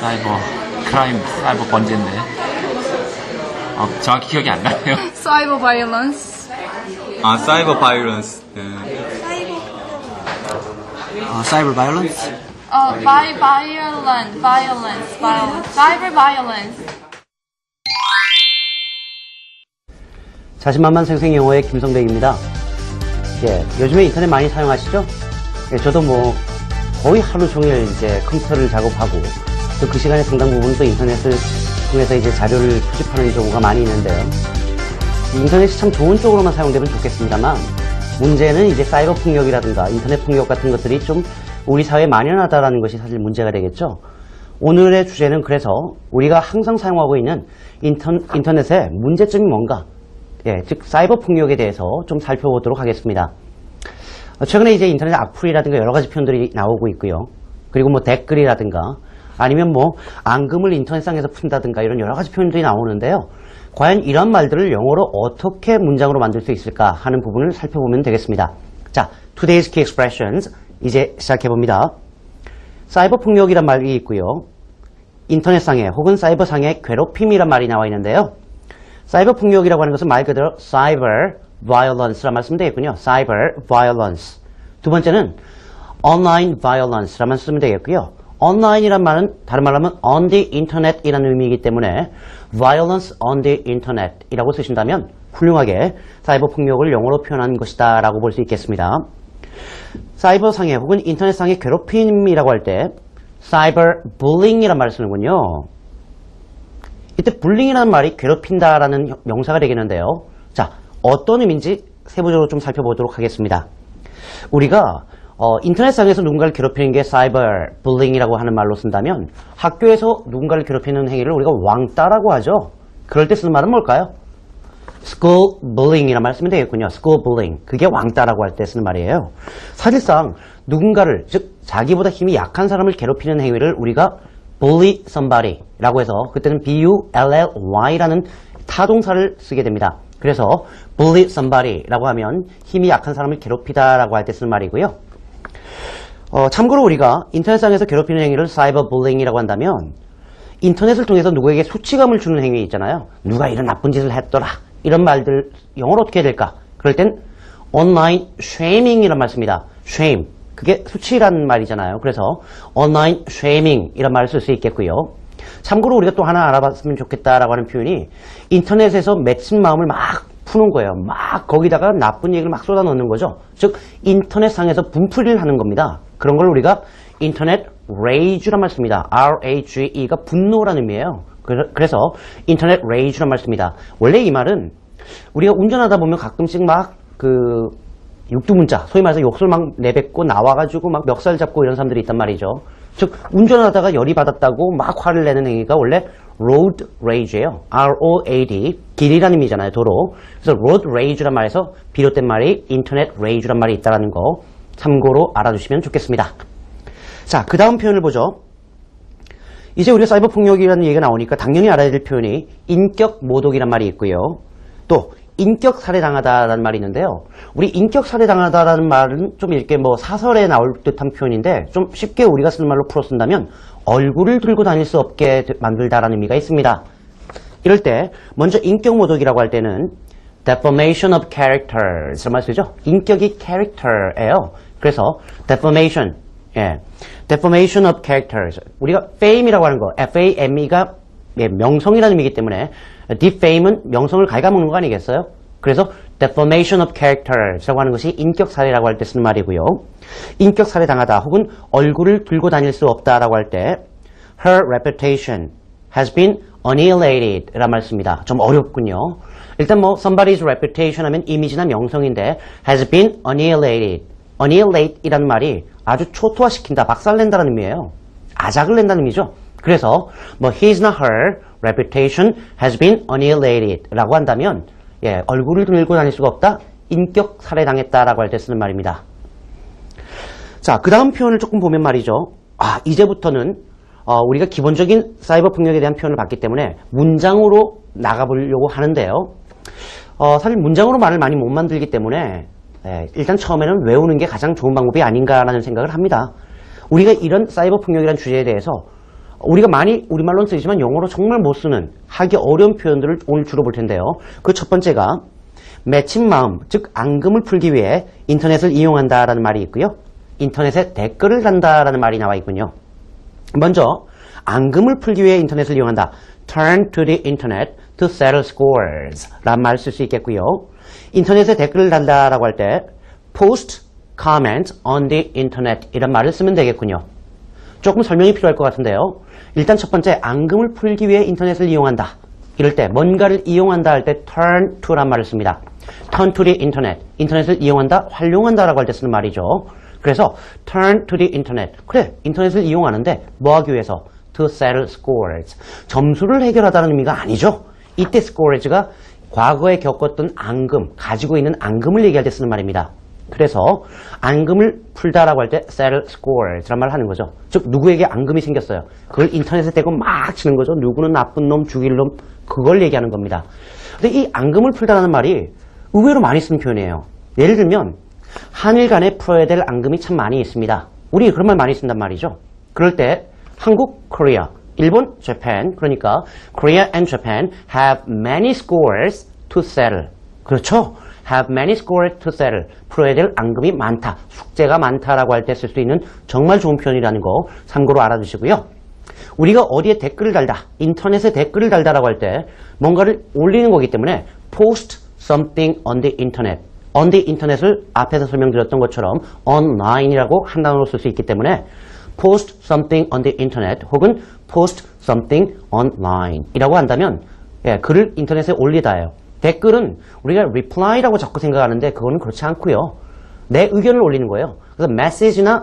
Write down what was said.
사이버 크라임, 사이버 범죄인데 정확히 기억이 안 나네요. Cyber violence. 아, 사이버 바이런스. 네. Cyber violence? Violence. Cyber violence. 자신만만 생생 영어의 김성백입니다. 예, 요즘에 인터넷 많이 사용하시죠? 예, 저도 뭐 거의 하루 종일 이제 컴퓨터를 작업하고 또 그 시간에 상당 부분 또 인터넷을 통해서 이제 자료를 수집하는 경우가 많이 있는데요. 인터넷이 참 좋은 쪽으로만 사용되면 좋겠습니다만 문제는 이제 사이버 폭력이라든가 인터넷 폭력 같은 것들이 좀 우리 사회에 만연하다라는 것이 사실 문제가 되겠죠. 오늘의 주제는 그래서 우리가 항상 사용하고 있는 인터넷의 문제점이 뭔가, 예, 즉 사이버 폭력에 대해서 좀 살펴보도록 하겠습니다. 최근에 이제 인터넷 악플이라든가 여러 가지 표현들이 나오고 있고요. 그리고 뭐 댓글이라든가 아니면 뭐 앙금을 인터넷상에서 푼다든가 이런 여러 가지 표현들이 나오는데요. 과연 이런 말들을 영어로 어떻게 문장으로 만들 수 있을까 하는 부분을 살펴보면 되겠습니다. 자, Today's Key Expressions 이제 시작해봅니다. 사이버 폭력이란 말이 있고요. 인터넷상의 혹은 사이버상의 괴롭힘이란 말이 나와 있는데요. 사이버 폭력이라고 하는 것은 말 그대로 Cyber Violence라 말씀드리면 되겠군요. Cyber Violence. 두 번째는 Online Violence라만 쓰면 되겠고요. Online이란 말은 다른 말로 하면 on the internet 이라는 의미이기 때문에 Violence on the internet 이라고 쓰신다면 훌륭하게 사이버 폭력을 영어로 표현한 것이다 라고 볼 수 있겠습니다. 사이버상의 혹은 인터넷상의 괴롭힘이라고 할 때 Cyber Bullying이란 말을 쓰는군요. 이때 bullying이라는 말이 괴롭힌다라는 명사가 되겠는데요. 자, 어떤 의미인지 세부적으로 좀 살펴보도록 하겠습니다. 우리가 인터넷상에서 누군가를 괴롭히는 게 사이버 불링이라고 하는 말로 쓴다면 학교에서 누군가를 괴롭히는 행위를 우리가 왕따라고 하죠. 그럴 때 쓰는 말은 뭘까요? school bullying이라는 말 쓰면 되겠군요. school bullying. 그게 왕따라고 할 때 쓰는 말이에요. 사실상 누군가를, 즉 자기보다 힘이 약한 사람을 괴롭히는 행위를 우리가 bully somebody라고 해서 그때는 bully라는 타동사를 쓰게 됩니다. 그래서 bully somebody라고 하면 힘이 약한 사람을 괴롭히다라고 할 때 쓰는 말이고요. 참고로 우리가 인터넷상에서 괴롭히는 행위를 사이버 불링이라고 한다면 인터넷을 통해서 누구에게 수치감을 주는 행위 있잖아요. 누가 이런 나쁜 짓을 했더라. 이런 말들 영어로 어떻게 해야 될까? 그럴 땐 online shaming이란 말 씁니다. shame. 그게 수치라는 말이잖아요. 그래서 online shaming 이란 말을 쓸 수 있겠고요. 참고로 우리가 또 하나 알아봤으면 좋겠다라고 하는 표현이 인터넷에서 맺힌 마음을 막 푸는 거예요. 막 거기다가 나쁜 얘기를 막 쏟아 넣는 거죠. 즉 인터넷상에서 분풀이를 하는 겁니다. 그런 걸 우리가 인터넷 rage란 말 씁니다. R-A-G-E가 분노라는 의미예요. 그래서 인터넷 rage란 말 씁니다. 원래 이 말은 우리가 운전하다 보면 가끔씩 막 육두문자, 소위 말해서 욕설 막 내뱉고 나와가지고 막 멱살 잡고 이런 사람들이 있단 말이죠. 즉 운전하다가 열이 받았다고 막 화를 내는 행위가 원래 road rage예요. R-O-A-D, 길이라는 의미잖아요. 도로. 그래서 road rage란 말에서 비롯된 말이 인터넷 rage란 말이 있다는 거 참고로 알아두시면 좋겠습니다. 자, 그 다음 표현을 보죠. 이제 우리가 사이버 폭력이라는 얘기가 나오니까 당연히 알아야 될 표현이 인격 모독이란 말이 있고요. 또 인격 살해당하다라는 말이 있는데요. 우리 인격 살해당하다라는 말은 좀 이렇게 뭐 사설에 나올 듯한 표현인데 좀 쉽게 우리가 쓰는 말로 풀어 쓴다면 얼굴을 들고 다닐 수 없게 만들다라는 의미가 있습니다. 이럴 때 먼저 인격 모독이라고 할 때는 defamation of characters 이런 말 쓰죠. 인격이 character예요. 그래서 defamation, 예, defamation of characters. 우리가 fame이라고 하는 거, F-A-M-E가 예, 명성이라는 의미이기 때문에 defame은 명성을 갉아먹는 거 아니겠어요? 그래서 defamation of characters라고 하는 것이 인격 살해라고 할 때 쓰는 말이고요. 인격 살해당하다 혹은 얼굴을 들고 다닐 수 없다라고 할 때 her reputation has been annihilated 라는 말 씁니다. 좀 어렵군요. 일단 뭐 somebody's reputation 하면 이미지나 명성인데 has been annihilated. annihilate 이라는 말이 아주 초토화시킨다, 박살낸다는 의미예요. 아작을 낸다는 의미죠. 그래서 뭐 his not her reputation has been annihilated 라고 한다면 예, 얼굴을 들고 다닐 수가 없다, 인격 살해당했다라고 할 때 쓰는 말입니다. 자, 그 다음 표현을 조금 보면 말이죠. 이제부터는 우리가 기본적인 사이버 폭력에 대한 표현을 봤기 때문에 문장으로 나가보려고 하는데요. 사실 문장으로 말을 많이 못 만들기 때문에 일단 처음에는 외우는 게 가장 좋은 방법이 아닌가라는 생각을 합니다. 우리가 이런 사이버 폭력이라는 주제에 대해서 우리가 많이 우리말로는 쓰지만 영어로 정말 못 쓰는 하기 어려운 표현들을 오늘 주로 볼 텐데요. 그 첫 번째가 맺힌 마음, 즉 앙금을 풀기 위해 인터넷을 이용한다라는 말이 있고요. 인터넷에 댓글을 단다라는 말이 나와 있군요. 먼저 앙금을 풀기 위해 인터넷을 이용한다. Turn to the internet to settle scores 라는 말을 쓸 수 있겠고요. 인터넷에 댓글을 단다라고 할 때 post comment on the internet 이란 말을 쓰면 되겠군요. 조금 설명이 필요할 것 같은데요. 일단 첫 번째 앙금을 풀기 위해 인터넷을 이용한다. 이럴 때 뭔가를 이용한다 할 때 turn to 란 말을 씁니다. turn to the internet, 인터넷을 이용한다, 활용한다 라고 할 때 쓰는 말이죠. 그래서 turn to the internet, 그래 인터넷을 이용하는데 뭐 하기 위해서? to settle scores, 점수를 해결하다는 의미가 아니죠. 이때 scores가 과거에 겪었던 앙금, 가지고 있는 앙금을 얘기할 때 쓰는 말입니다. 그래서 앙금을 풀다라고 할 때 settle scores란 말을 하는 거죠. 즉 누구에게 앙금이 생겼어요. 그걸 인터넷에 대고 막 치는 거죠. 누구는 나쁜 놈, 죽일 놈, 그걸 얘기하는 겁니다. 근데 이 앙금을 풀다라는 말이 의외로 많이 쓰는 표현이에요. 예를 들면 한일 간에 풀어야 될 앙금이 참 많이 있습니다. 우리 그런 말 많이 쓴단 말이죠. 그럴 때 한국, Korea, 일본, Japan, 그러니까 Korea and Japan have many scores to settle. 그렇죠? have many scores to settle. 풀어야 될 앙금이 많다, 숙제가 많다라고 할 때 쓸 수 있는 정말 좋은 표현이라는 거 참고로 알아두시고요. 우리가 어디에 댓글을 달다, 인터넷에 댓글을 달다라고 할 때 뭔가를 올리는 거기 때문에 post something on the internet. on the internet을 앞에서 설명드렸던 것처럼 online이라고 한 단어로 쓸 수 있기 때문에 post something on the internet 혹은 post something online 이라고 한다면 글을 인터넷에 올리다예요. 댓글은 우리가 reply라고 자꾸 생각하는데 그거는 그렇지 않고요. 내 의견을 올리는 거예요. 그래서 메시지나